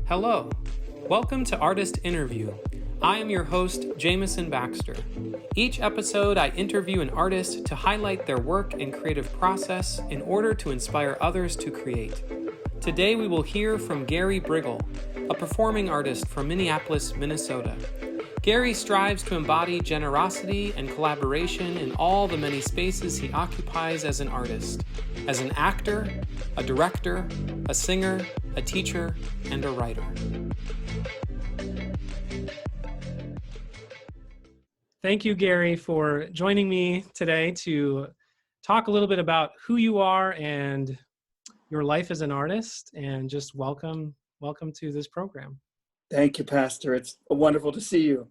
Hello, welcome to Artist Interview. I am your host, Jameson Baxter. Each episode, I interview an artist to highlight their work and creative process in order to inspire others to create. Today, we will hear from Gary Briggle, a performing artist from Minneapolis, Minnesota. Gary strives to embody generosity and collaboration in all the many spaces he occupies as an artist, as an actor, a director, a singer, a teacher, and a writer. Thank you, Gary, for joining me today to talk a little bit about who you are and your life as an artist, and just welcome to this program. Thank you, Pastor. It's wonderful to see you.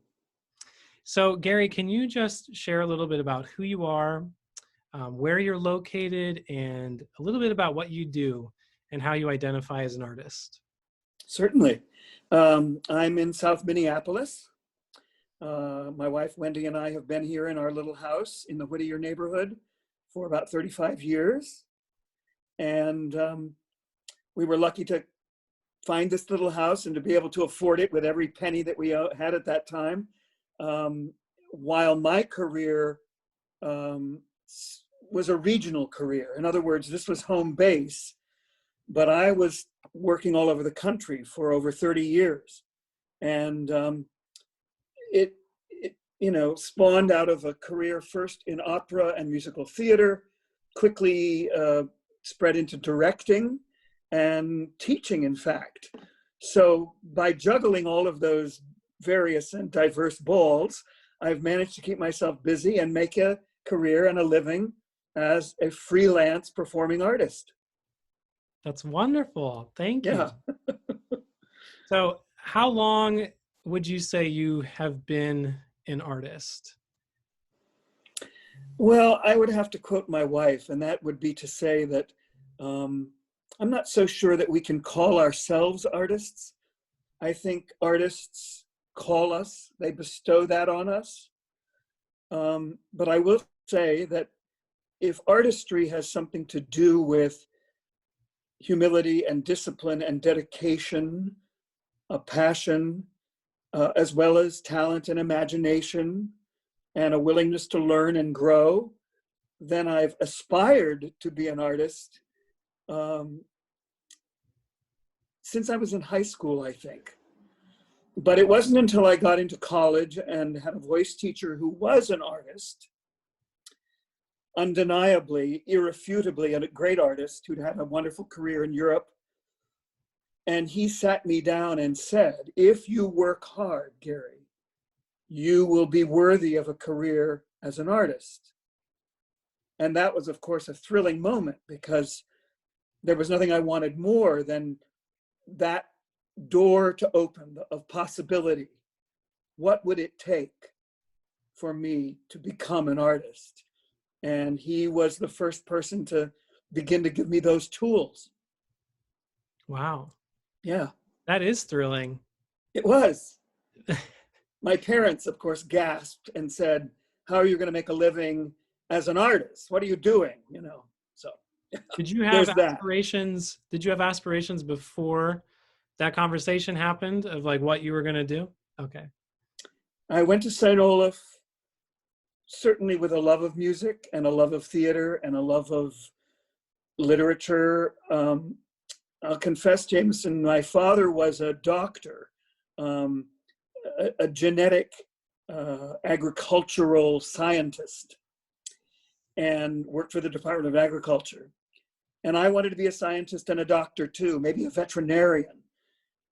So, Gary, can you just share a little bit about who you are, where you're located, and a little bit about what you do and how you identify as an artist? Certainly. I'm in South Minneapolis. My wife, Wendy, and I have been here in our little house in the Whittier neighborhood for about 35 years. And we were lucky to find this little house and to be able to afford it with every penny that we had at that time. While my career was a regional career. In other words, this was home base, but I was working all over the country for over 30 years. And it spawned out of a career first in opera and musical theater, quickly spread into directing and teaching, in fact. So by juggling all of those various and diverse balls, I've managed to keep myself busy and make a career and a living as a freelance performing artist. That's wonderful. Thank you. Yeah. So how long would you say you have been an artist? Well, I would have to quote my wife, and that would be to say that I'm not so sure that we can call ourselves artists. I think artists call us, they bestow that on us. But I will say that if artistry has something to do with humility and discipline and dedication, a passion, as well as talent and imagination, and a willingness to learn and grow, then I've aspired to be an artist since I was in high school, I think. But it wasn't until I got into college and had a voice teacher who was an artist, undeniably, irrefutably, a great artist who'd had a wonderful career in Europe. And he sat me down and said, if you work hard, Gary, you will be worthy of a career as an artist. And that was, of course, a thrilling moment, because there was nothing I wanted more than that door to open of possibility. What would it take for me to become an artist? And he was the first person to begin to give me those tools. Wow. Yeah. That is thrilling. It was. My parents, of course, gasped and said, how are you going to make a living as an artist? What are you doing? So did you have aspirations? Did you have aspirations before that conversation happened of like what you were going to do? Okay. I went to St. Olaf, certainly with a love of music and a love of theater and a love of literature. I'll confess, Jameson, my father was a doctor, a genetic agricultural scientist, and worked for the Department of Agriculture. And I wanted to be a scientist and a doctor too, maybe a veterinarian.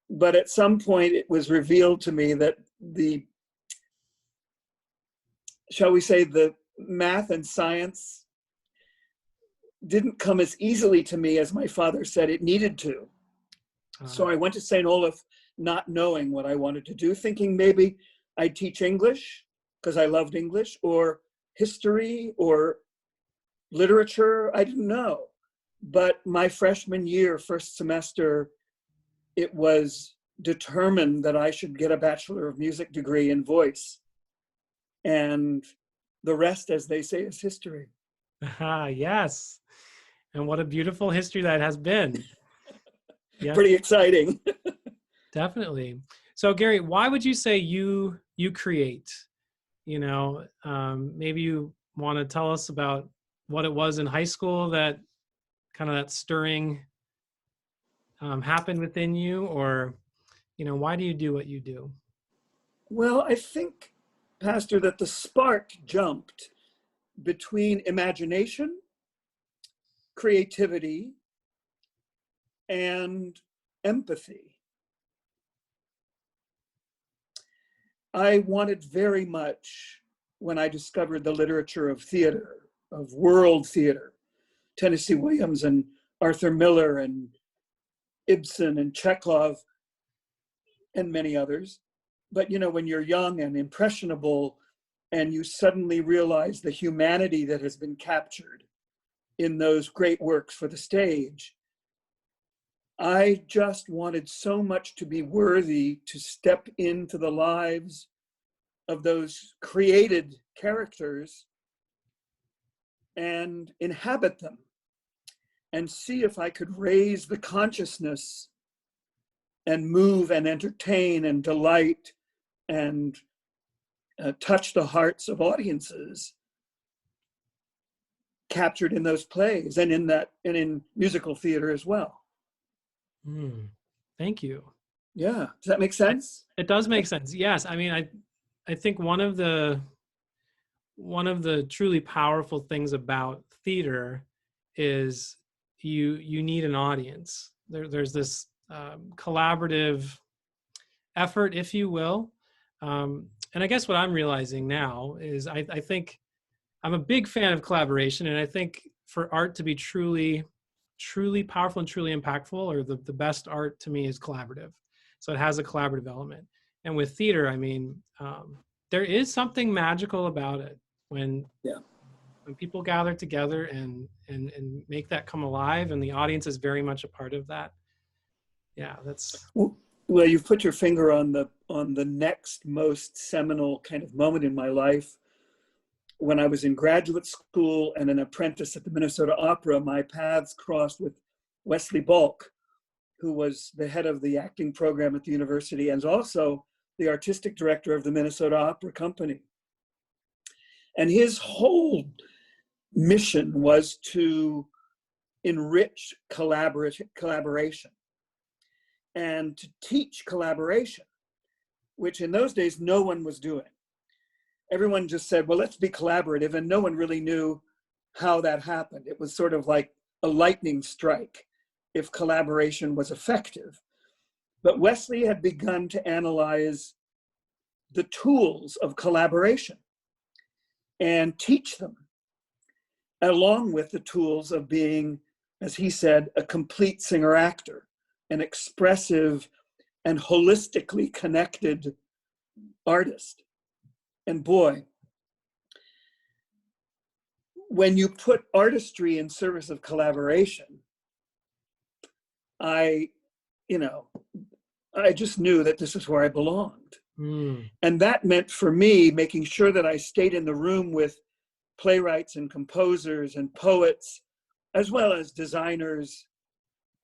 But at some point it was revealed to me that the math and science didn't come as easily to me as my father said it needed to. So I went to St. Olaf not knowing what I wanted to do, thinking maybe I'd teach English because I loved English, or history or literature. I didn't know. But my freshman year, first semester, it was determined that I should get a Bachelor of Music degree in voice. And the rest, as they say, is history. Yes. And what a beautiful history that has been. Yeah. Pretty exciting. Definitely. So Gary, why would you say you create? Maybe you want to tell us about what it was in high school that kind of that stirring happened within you, or why do you do what you do? Well, I think, Pastor, that the spark jumped between imagination, creativity, and empathy. I wanted very much, when I discovered the literature of theater, of world theater, Tennessee Williams and Arthur Miller and Ibsen and Chekhov and many others. But when you're young and impressionable and you suddenly realize the humanity that has been captured in those great works for the stage, I just wanted so much to be worthy to step into the lives of those created characters and inhabit them and see if I could raise the consciousness and move and entertain and delight and touch the hearts of audiences captured in those plays and in musical theater as well. Thank you. Yeah. Does that make sense? It does make sense. Yes. I mean, I think one of the truly powerful things about theater is you need an audience. There's this collaborative effort, if you will. And I guess what I'm realizing now is I think I'm a big fan of collaboration, and I think for art to be truly powerful and truly impactful, or the best art to me is collaborative. So it has a collaborative element. And with theater, I mean, there is something magical about it when people gather together and make that come alive, and the audience is very much a part of that. Yeah, that's well, you've put your finger on the next most seminal kind of moment in my life. When I was in graduate school and an apprentice at the Minnesota Opera, my paths crossed with Wesley Balk, who was the head of the acting program at the university and also the artistic director of the Minnesota Opera Company. And his whole mission was to enrich collaboration and to teach collaboration, which in those days no one was doing. Everyone just said, well, let's be collaborative, and no one really knew how that happened. It was sort of like a lightning strike if collaboration was effective. But Wesley had begun to analyze the tools of collaboration and teach them, along with the tools of being, as he said, a complete singer-actor, an expressive and holistically connected artist. And boy, when you put artistry in service of collaboration, I just knew that this is where I belonged. And that meant for me making sure that I stayed in the room with playwrights and composers and poets, as well as designers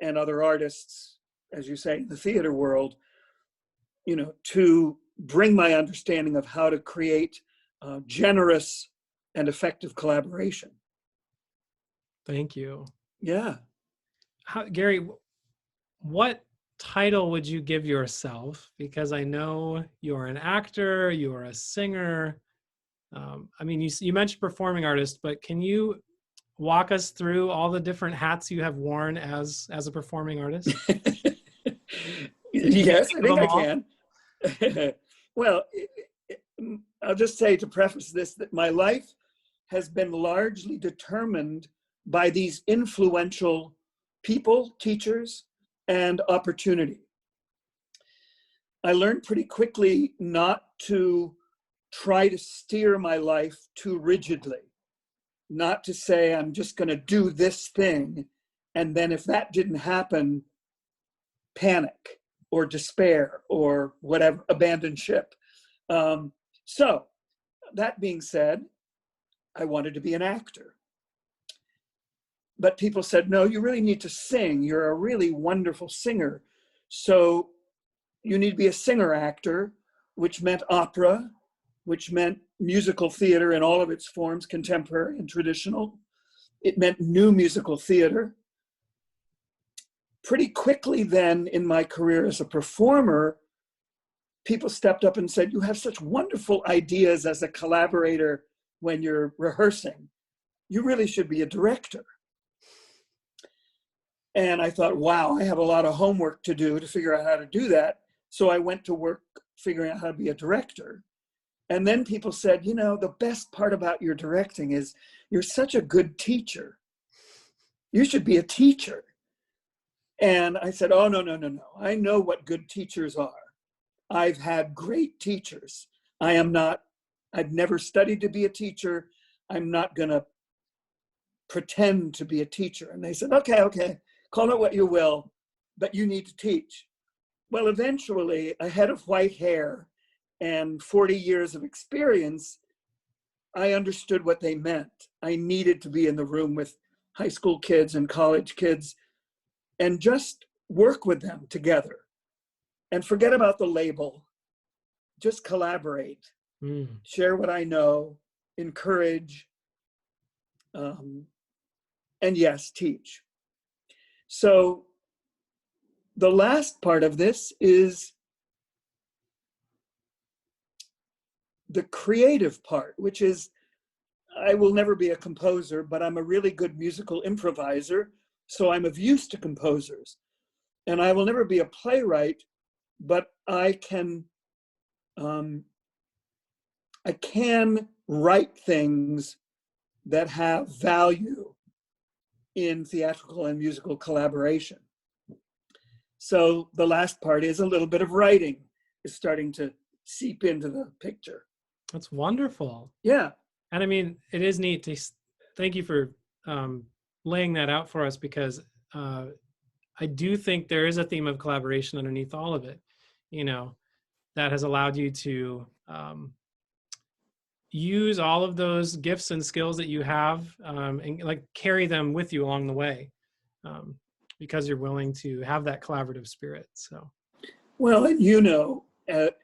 and other artists, as you say, in the theater world, to bring my understanding of how to create generous and effective collaboration. Thank you. Yeah. Gary, what title would you give yourself? Because I know you're an actor, you're a singer. I mean, you mentioned performing artist, but can you walk us through all the different hats you have worn as a performing artist? Yes, I think I can. Well, I'll just say to preface this that my life has been largely determined by these influential people, teachers, and opportunity. I learned pretty quickly not to try to steer my life too rigidly, not to say I'm just going to do this thing, and then if that didn't happen, panic or despair or whatever, abandon ship. So that being said, I wanted to be an actor. But people said, no, you really need to sing. You're a really wonderful singer. So you need to be a singer-actor, which meant opera, which meant musical theater in all of its forms, contemporary and traditional. It meant new musical theater. Pretty quickly then in my career as a performer, people stepped up and said, you have such wonderful ideas as a collaborator when you're rehearsing. You really should be a director. And I thought, wow, I have a lot of homework to do to figure out how to do that. So I went to work figuring out how to be a director. And then people said, you know, the best part about your directing is you're such a good teacher. You should be a teacher. And I said, oh, no. I know what good teachers are. I've had great teachers. I've never studied to be a teacher. I'm not going to pretend to be a teacher. And they said, okay, call it what you will, but you need to teach. Well, eventually, a head of white hair and 40 years of experience, I understood what they meant. I needed to be in the room with high school kids and college kids and just work with them together and forget about the label. Just collaborate, share what I know, encourage, and yes, teach. So the last part of this is the creative part, which is, I will never be a composer, but I'm a really good musical improviser, so I'm of use to composers. And I will never be a playwright, but I can write things that have value in theatrical and musical collaboration. So the last part is a little bit of writing is starting to seep into the picture. That's wonderful. Yeah. And I mean, it is neat to thank you for laying that out for us, because I do think there is a theme of collaboration underneath all of it, you know, that has allowed you to use all of those gifts and skills that you have and like carry them with you along the way because you're willing to have that collaborative spirit. So, well, and you know,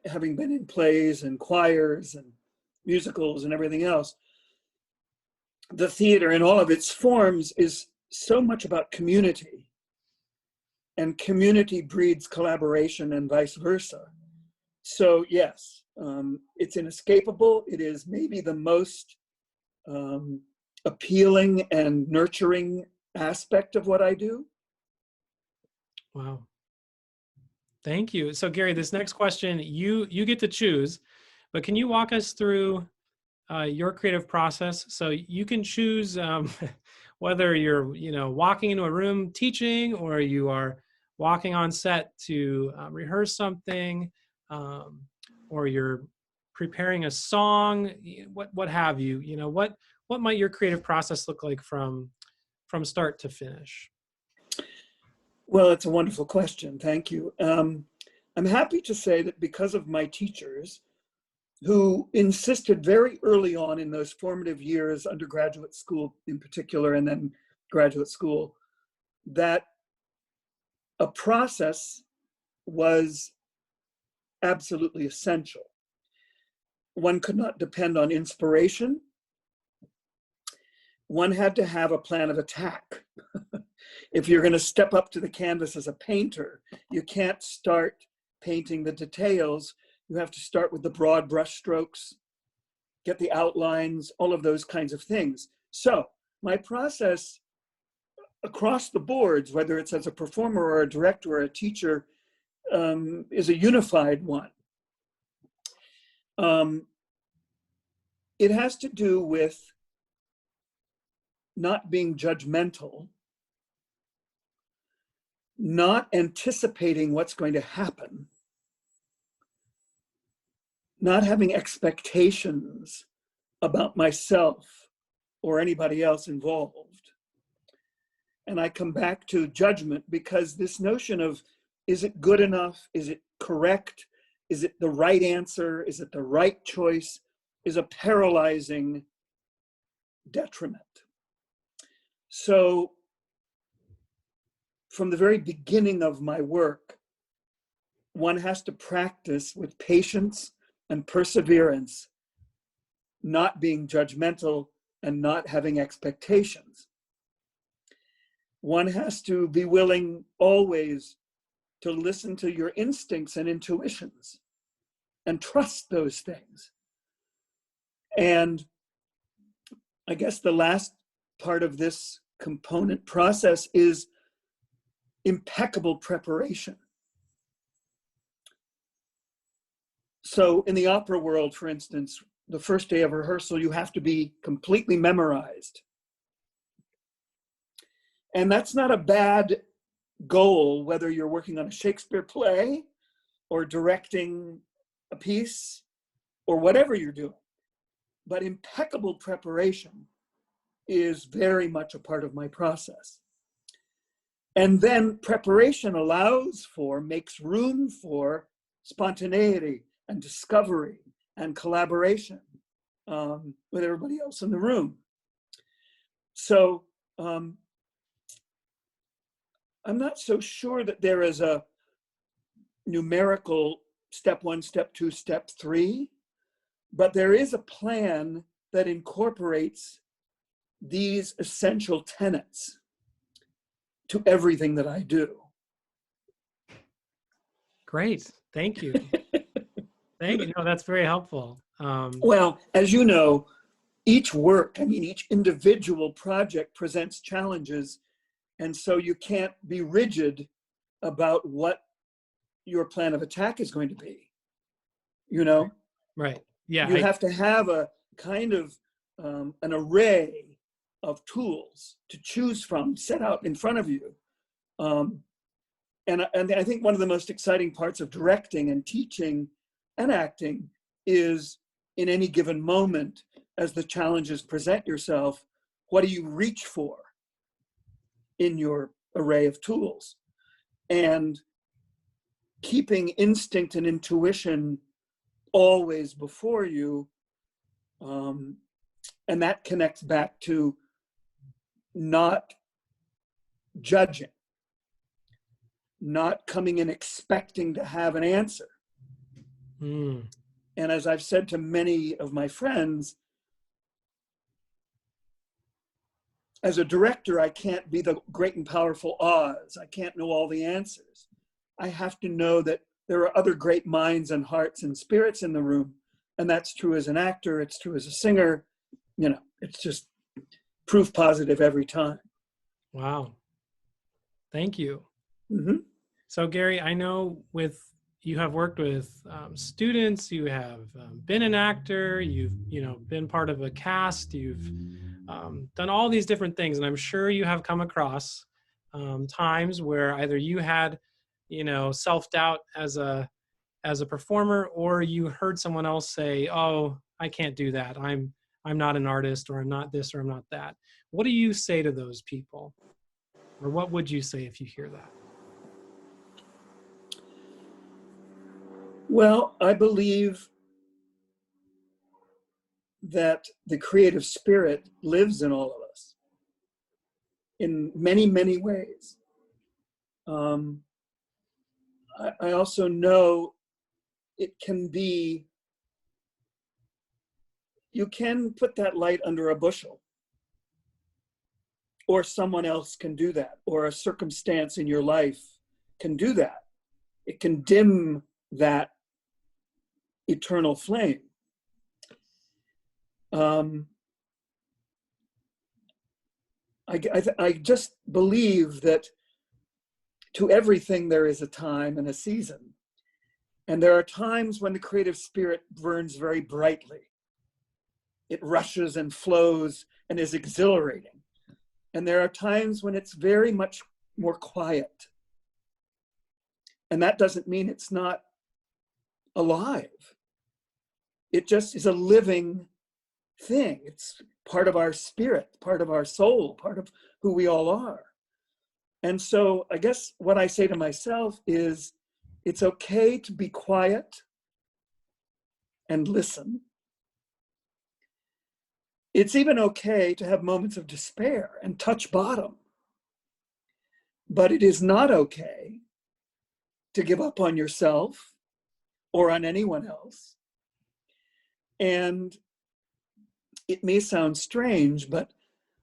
having been in plays and choirs and musicals and everything else, the theater in all of its forms is so much about community, and community breeds collaboration and vice versa. So yes, it's inescapable. It is maybe the most appealing and nurturing aspect of what I do. wow. Thank you. So Gary, this next question, you get to choose, but can you walk us through your creative process? So you can choose whether you're, walking into a room teaching, or you are walking on set to rehearse something, or you're preparing a song, what have you, what might your creative process look like from start to finish? Well, it's a wonderful question. Thank you. I'm happy to say that because of my teachers, who insisted very early on in those formative years, undergraduate school in particular, and then graduate school, that a process was absolutely essential. One could not depend on inspiration. One had to have a plan of attack. If you're going to step up to the canvas as a painter, you can't start painting the details. You have to start with the broad brush strokes, get the outlines, all of those kinds of things. So my process across the boards, whether it's as a performer or a director or a teacher, is a unified one. It has to do with not being judgmental, not anticipating what's going to happen, not having expectations about myself or anybody else involved. And I come back to judgment, because this notion of, is it good enough? Is it correct? Is it the right answer? Is it the right choice? Is a paralyzing detriment. So from the very beginning of my work, one has to practice with patience and perseverance, not being judgmental and not having expectations. One has to be willing always to listen to your instincts and intuitions and trust those things. And I guess the last part of this component process is impeccable preparation. So in the opera world, for instance, the first day of rehearsal, you have to be completely memorized. And that's not a bad goal, whether you're working on a Shakespeare play or directing a piece or whatever you're doing. But impeccable preparation is very much a part of my process. And then preparation makes room for spontaneity and discovery and collaboration with everybody else in the room. So I'm not so sure that there is a numerical step 1, step 2, step 3, but there is a plan that incorporates these essential tenets to everything that I do. Great. Thank you. Thank you. No, that's very helpful. Well, as you know, each individual project presents challenges. And so you can't be rigid about what your plan of attack is going to be, you know? Right. Yeah. You have to have a kind of an array of tools to choose from set out in front of you. And I think one of the most exciting parts of directing and teaching and acting is in any given moment, as the challenges present yourself, what do you reach for in your array of tools? And keeping instinct and intuition always before you, and that connects back to not judging, not coming in expecting to have an answer. And as I've said to many of my friends, as a director, I can't be the great and powerful Oz. I can't know all the answers. I have to know that there are other great minds and hearts and spirits in the room. And that's true as an actor, it's true as a singer. You know, it's just proof positive every time. Wow. Thank you. Mm-hmm. So Gary, I know you have worked with students, you have been an actor, you've been part of a cast, you've done all these different things, and I'm sure you have come across times where either you had self-doubt as a performer, or you heard someone else say, "Oh, I can't do that. I'm not an artist, or I'm not this, or I'm not that." What do you say to those people, or what would you say if you hear that? Well, I believe that the creative spirit lives in all of us in many, many ways. I also know you can put that light under a bushel, or someone else can do that, or a circumstance in your life can do that. It can dim that eternal flame. I just believe that to everything there is a time and a season. And there are times when the creative spirit burns very brightly. It rushes and flows and is exhilarating. And there are times when it's very much more quiet. And that doesn't mean it's not alive. It just is a living thing. It's part of our spirit, part of our soul, part of who we all are. And so I guess what I say to myself is, it's okay to be quiet and listen. It's even okay to have moments of despair and touch bottom. But it is not okay to give up on yourself or on anyone else. And it may sound strange, but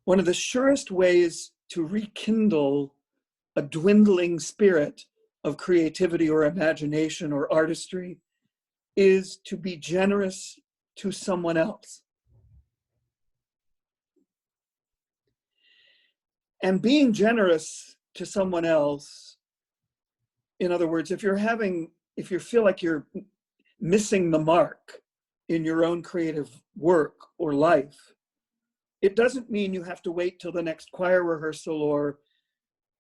one of the surest ways to rekindle a dwindling spirit of creativity or imagination or artistry is to be generous to someone else. And being generous to someone else, in other words, if you feel like you're missing the mark in your own creative work or life, it doesn't mean you have to wait till the next choir rehearsal or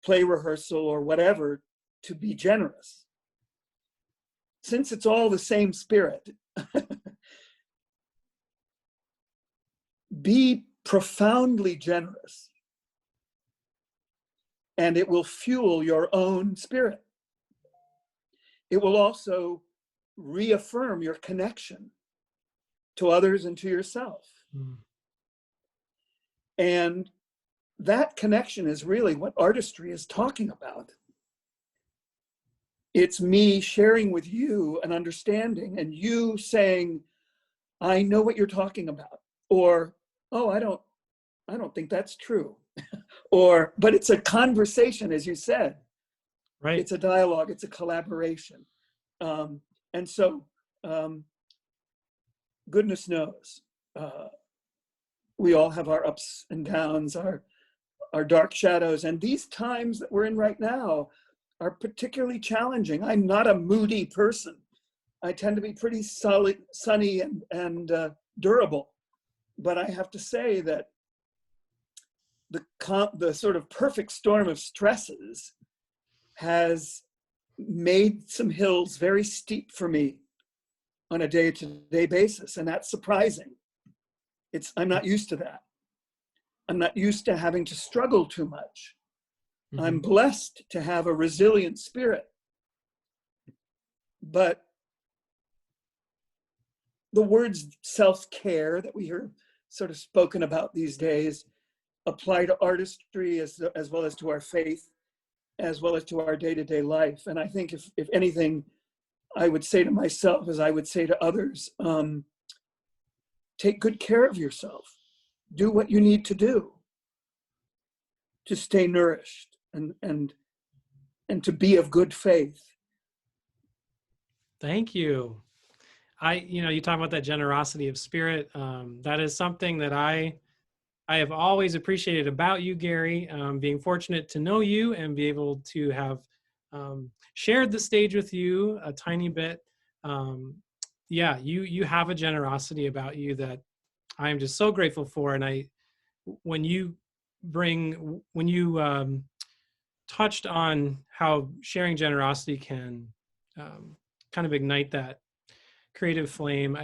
play rehearsal or whatever to be generous. Since it's all the same spirit, be profoundly generous, and it will fuel your own spirit. It will also reaffirm your connection to others and to yourself. Mm. And that connection is really what artistry is talking about. It's me sharing with you an understanding and you saying, I know what you're talking about, or, oh, I don't think that's true. But it's a conversation, as you said. Right. It's a dialogue, it's a collaboration. And so, goodness knows, we all have our ups and downs, our dark shadows. And these times that we're in right now are particularly challenging. I'm not a moody person. I tend to be pretty solid, sunny, and durable. But I have to say that the sort of perfect storm of stresses has made some hills very steep for me on a day-to-day basis, and that's surprising. I'm not used to that. I'm not used to having to struggle too much. Mm-hmm. I'm blessed to have a resilient spirit. But the words self-care that we hear sort of spoken about these days apply to artistry as well as to our faith, as well as to our day-to-day life. And I think if anything, I would say to myself, as I would say to others, take good care of yourself. Do what you need to do to stay nourished and to be of good faith. Thank you. You talk about that generosity of spirit. That is something that I have always appreciated about you, Gary, being fortunate to know you and be able to have shared the stage with you a tiny bit. You have a generosity about you that I am just so grateful for. And when you touched on how sharing generosity can kind of ignite that creative flame,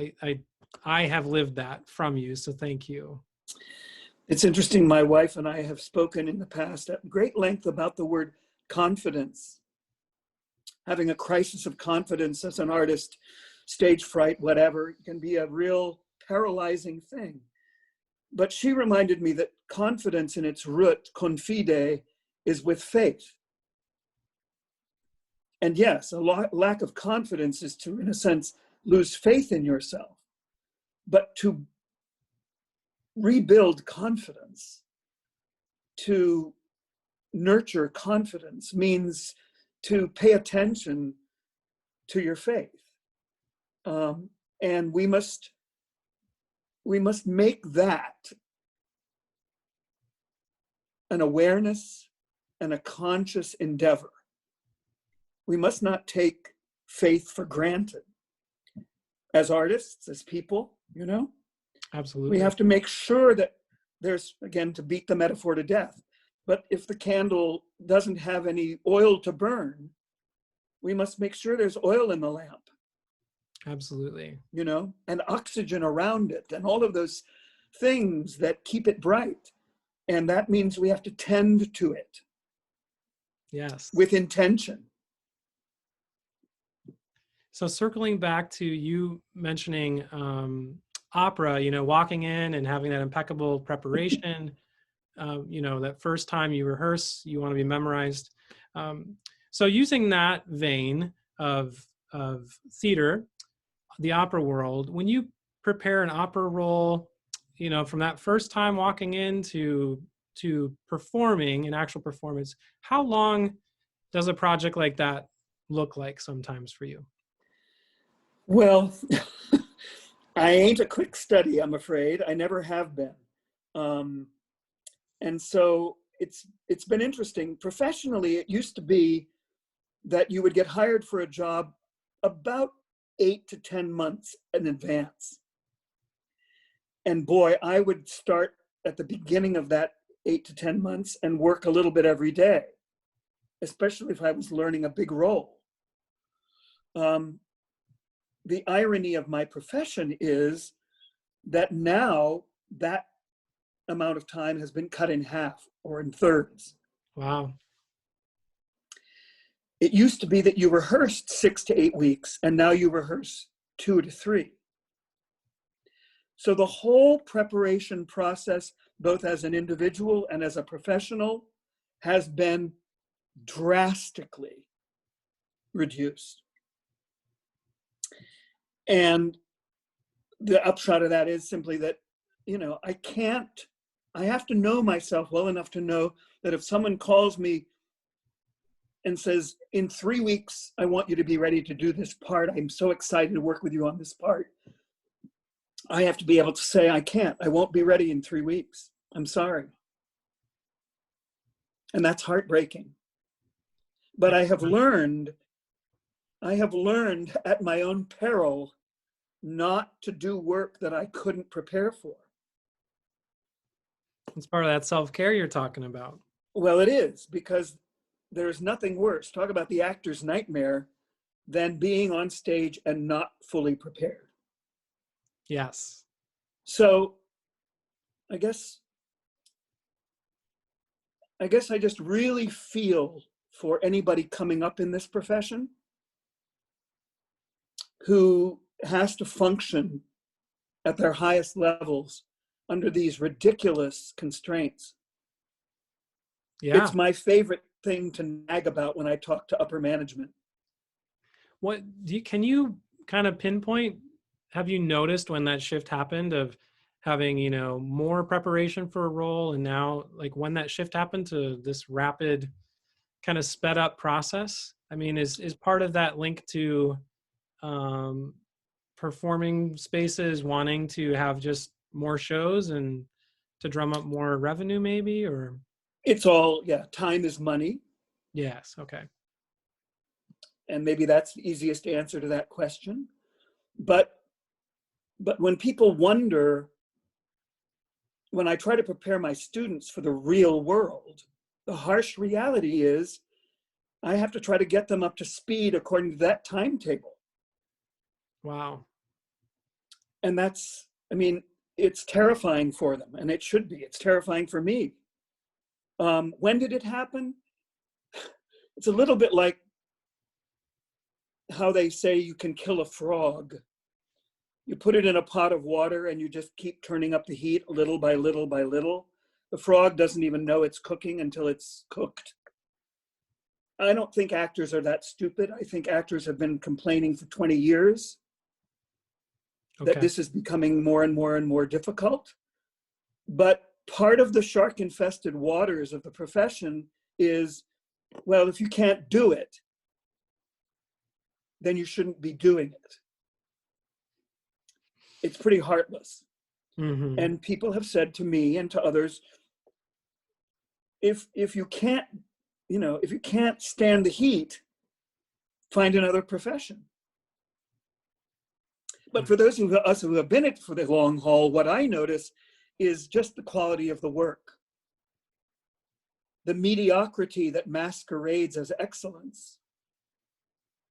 I have lived that from you. So thank you. It's interesting. My wife and I have spoken in the past at great length about the word confidence. Having a crisis of confidence as an artist, stage fright, whatever, can be a real paralyzing thing. But she reminded me that confidence in its root, confide, is with faith. And yes, a lack of confidence is to, in a sense, lose faith in yourself. But to rebuild confidence, to nurture confidence, means to pay attention to your faith. And we must make that an awareness and a conscious endeavor. We must not take faith for granted. As artists, as people, Absolutely. We have to make sure that there's, again, to beat the metaphor to death, but if the candle doesn't have any oil to burn, we must make sure there's oil in the lamp. Absolutely. And oxygen around it and all of those things that keep it bright. And that means we have to tend to it. Yes. With intention. So circling back to you mentioning opera, walking in and having that impeccable preparation, that first time you rehearse, you want to be memorized. So using that vein, of theater, the opera world. When you prepare an opera role, from that first time walking in to performing an actual performance, how long does a project like that look like sometimes for you? Well, I ain't a quick study, I'm afraid. I never have been. And so it's been interesting. Professionally, it used to be that you would get hired for a job about 8 to 10 months in advance. And boy, I would start at the beginning of that 8 to 10 months and work a little bit every day, especially if I was learning a big role. The irony of my profession is that now that amount of time has been cut in half or in thirds. Wow. It used to be that you rehearsed 6 to 8 weeks, and now you rehearse 2 to 3. So the whole preparation process, both as an individual and as a professional, has been drastically reduced. And the upshot of that is simply that, I have to know myself well enough to know that if someone calls me and says, in 3 weeks, I want you to be ready to do this part, I'm so excited to work with you on this part, I have to be able to say, I won't be ready in 3 weeks. I'm sorry. And that's heartbreaking. But I have learned at my own peril not to do work that I couldn't prepare for. It's part of that self-care you're talking about. Well, it is, because there's nothing worse, talk about the actor's nightmare, than being on stage and not fully prepared. Yes. So I guess I just really feel for anybody coming up in this profession who has to function at their highest levels under these ridiculous constraints. Yeah. It's my favorite thing to nag about when I talk to upper management. Can you kind of pinpoint, have you noticed when that shift happened of having, more preparation for a role, and now like when that shift happened to this rapid kind of sped up process? I mean, is part of that linked to performing spaces wanting to have just more shows and to drum up more revenue maybe, or? It's all, time is money. Yes. Okay. And maybe that's the easiest answer to that question. But when people wonder, when I try to prepare my students for the real world, the harsh reality is I have to try to get them up to speed according to that timetable. Wow. And it's terrifying for them, and it should be. It's terrifying for me. When did it happen? It's a little bit like how they say you can kill a frog. You put it in a pot of water and you just keep turning up the heat little by little by little. The frog doesn't even know it's cooking until it's cooked. I don't think actors are that stupid. I think actors have been complaining for 20 years that this is becoming more and more and more difficult. But part of the shark-infested waters of the profession is, well, if you can't do it, then you shouldn't be doing it. It's pretty heartless. Mm-hmm. And people have said to me and to others, if you can't stand the heat, find another profession. But for those of us who have been it for the long haul, what I notice is just the quality of the work. The mediocrity that masquerades as excellence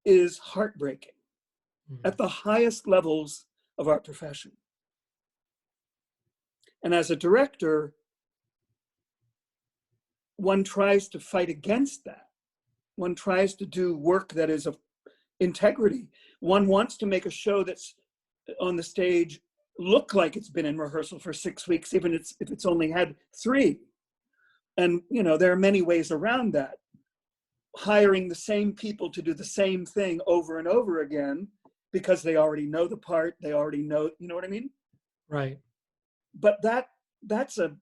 is heartbreaking at the highest levels of our profession. And as a director, one tries to fight against that. One tries to do work that is of integrity. One wants to make a show that's on the stage look like it's been in rehearsal for 6 weeks, even if it's only had 3. And there are many ways around that. hiring the same people to do the same thing over and over again because they already know the part, they already know, you know what I mean? Right. But that's a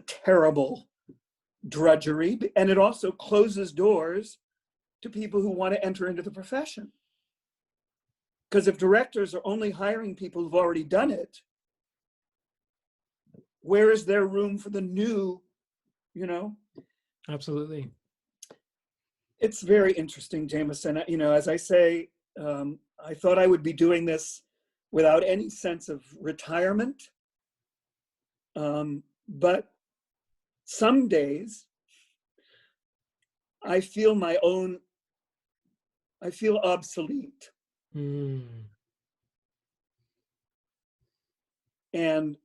terrible drudgery, and it also closes doors to people who want to enter into the profession. Because if directors are only hiring people who've already done it, where is there room for the new, you know? Absolutely. It's very interesting, Jameson. You know, as I say, I thought I would be doing this without any sense of retirement. But some days I feel obsolete. Mm. And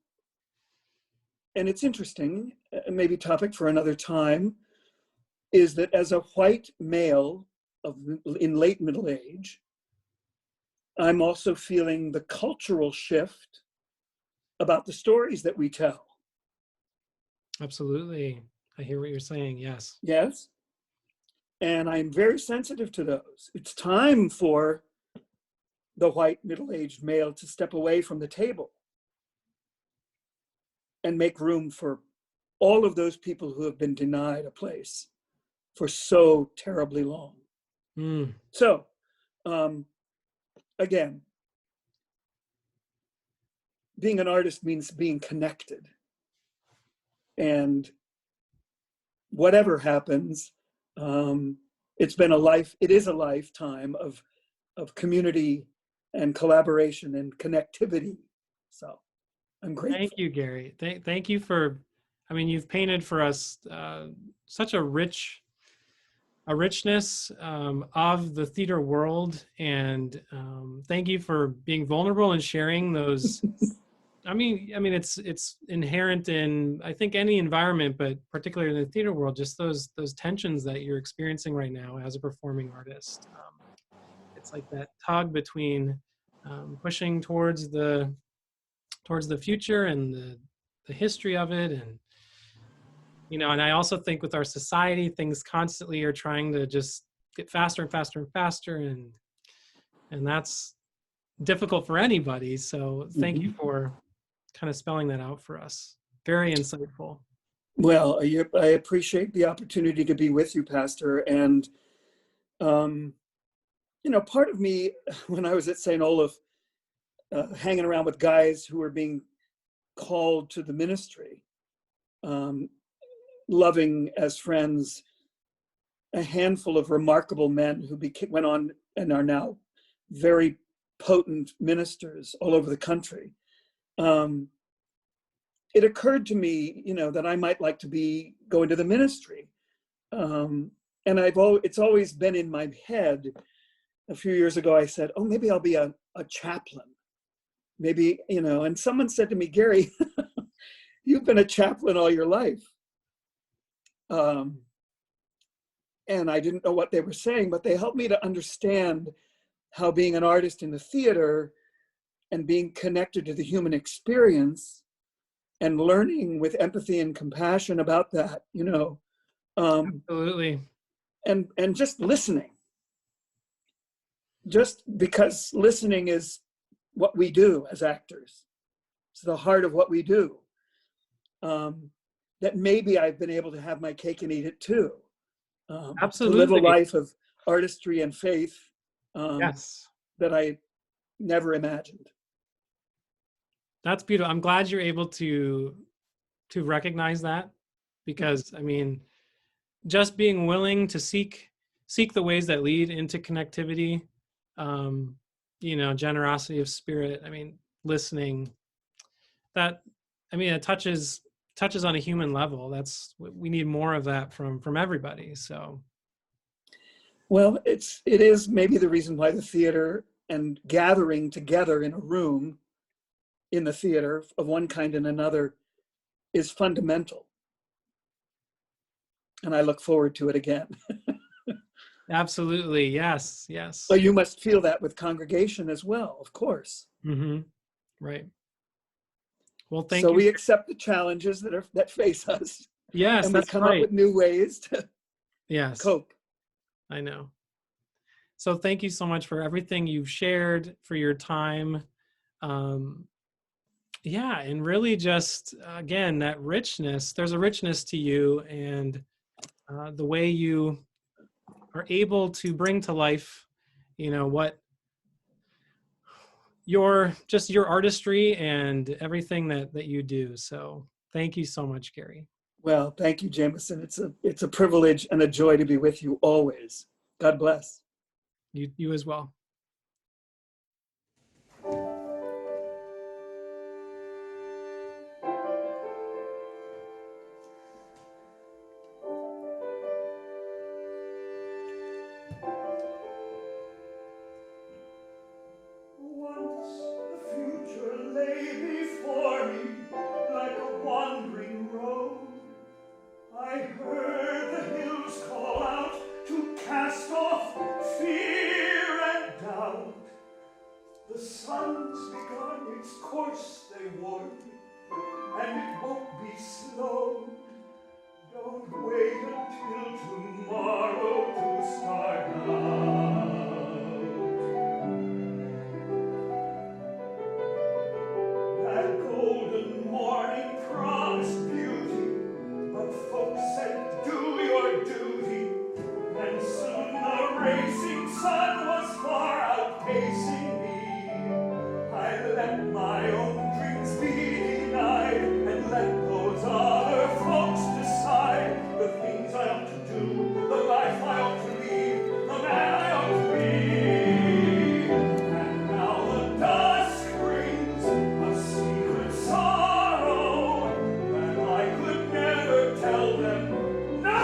it's interesting, maybe topic for another time, is that as a white male in late middle age, I'm also feeling the cultural shift about the stories that we tell. Absolutely. I hear what you're saying. Yes. Yes. And I'm very sensitive to those. It's time for the white middle-aged male to step away from the table and make room for all of those people who have been denied a place for so terribly long. Mm. So, again, being an artist means being connected. And whatever happens, it is a lifetime of community and collaboration and connectivity. So I'm grateful. Thank you, Gary. Thank you for, I mean, you've painted for us such a richness of the theater world. And thank you for being vulnerable and sharing those. I mean, it's inherent in, I think, any environment, but particularly in the theater world, just those tensions that you're experiencing right now as a performing artist. It's like that tug between pushing towards the future and the history of it. And, you know, and I also think with our society, things constantly are trying to just get faster and faster and faster. And that's difficult for anybody. So thank you for kind of spelling that out for us. Very insightful. Well, I appreciate the opportunity to be with you, Pastor. And, you know, part of me, when I was at St. Olaf, hanging around with guys who were being called to the ministry, loving as friends a handful of remarkable men who went on and are now very potent ministers all over the country. It occurred to me, you know, that I might like to go into the ministry. And it's always been in my head. A few years ago, I said, oh, maybe I'll be a chaplain. Maybe, you know, and someone said to me, Gary, you've been a chaplain all your life. And I didn't know what they were saying, but they helped me to understand how being an artist in the theater and being connected to the human experience and learning with empathy and compassion about that, you know. Absolutely. And just listening. Just because listening is what we do as actors. It's the heart of what we do. That maybe I've been able to have my cake and eat it too. Absolutely. To live a life of artistry and faith yes. that I never imagined. That's beautiful. I'm glad you're able to recognize that, because I mean, just being willing to seek the ways that lead into connectivity, you know, generosity of spirit. I mean, listening. That, I mean, it touches on a human level. We need more of that from everybody. So, well, it is maybe the reason why the theater and gathering together in a room in the theater of one kind and another is fundamental. And I look forward to it again. absolutely. Yes. Yes. Well, you must feel that with congregation as well, of course. Mm-hmm. Right. Well, thank so you. We accept the challenges that face us. Yes, And we that's come right. up with new ways to yes. cope. I know. So thank you so much for everything you've shared, for your time. Yeah, and really just, again, that richness, there's a richness to you, and the way you are able to bring to life, what your artistry and everything that you do. So thank you so much, Gary. Well, thank you, Jameson. It's a privilege and a joy to be with you always. God bless. You as well. Once the future lay before me like a wandering road. I heard the hills call out to cast off fear and doubt. The sun's begun its course, they warn me, and it won't be slow. Don't wait until tomorrow to start out. That golden morning promised beauty, but folks said, do your duty. And soon the racing sun was far outpacing me. I let my own dreams be denied and let those other folks decide the things I ought to do, the life I ought to lead, the man I ought to be. And now the dusk brings a secret sorrow that I could never tell them no.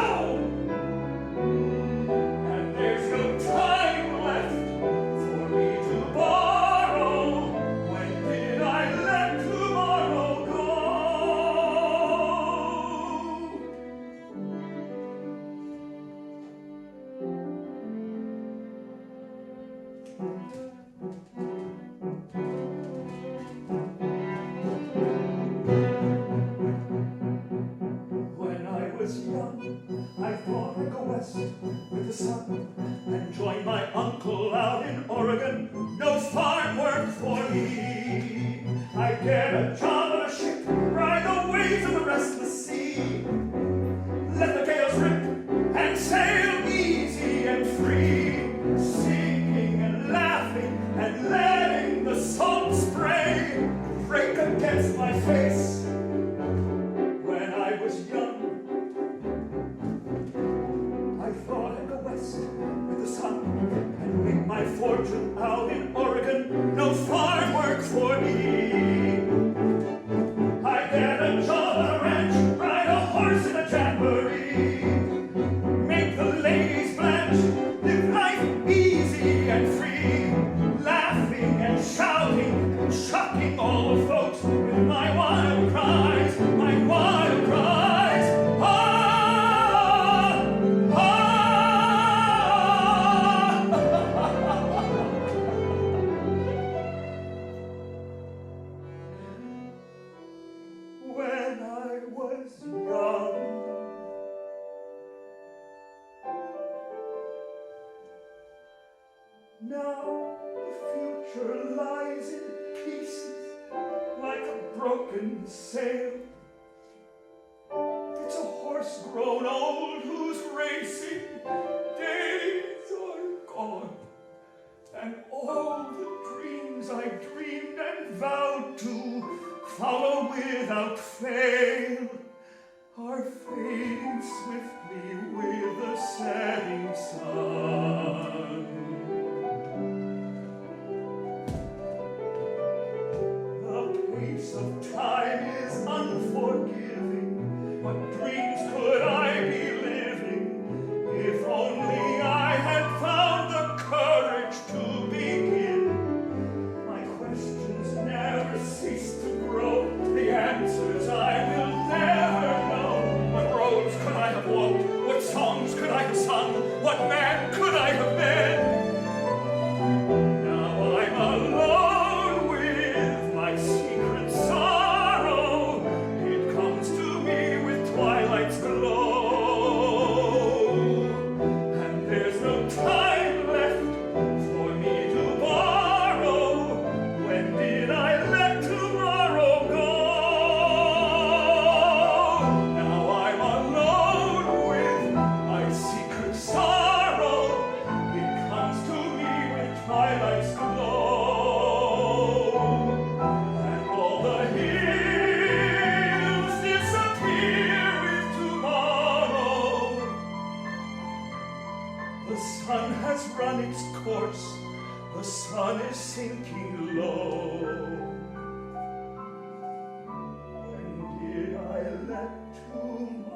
And there's no time left for me to borrow. When did I let tomorrow go? When I was young, I thought I'd go west with the sun and join my uncle out in Oregon. No farm work for me. I'd get a job on a ship, ride away to the restless sea. Let the gales rip and sail easy and free, singing and laughing and letting the salt spray break against my face. When I was young, I thought I'd go west with the sun and make my fortune out in Oregon. No farm work for me. I'd get a job on a ranch, ride a horse in a jamboree, make the ladies blanch, live life easy and free, laughing and shouting and shocking all the folks with my wild cries, my wild cries. Ah, ah. When I was young, now the future lies in pieces like a broken sail. It's a horse grown old whose racing days are gone, and all the dreams I dreamed and vowed to follow without fail are fading swiftly with the setting sun. The pace of time is unforgiving. What dreams could I be living if only I had found the courage to begin? My questions never cease to grow. The answers I will never know. What roads could I have walked? What songs could I have sung? What man could I have been? sun has run its course, the sun is sinking low. When did I let too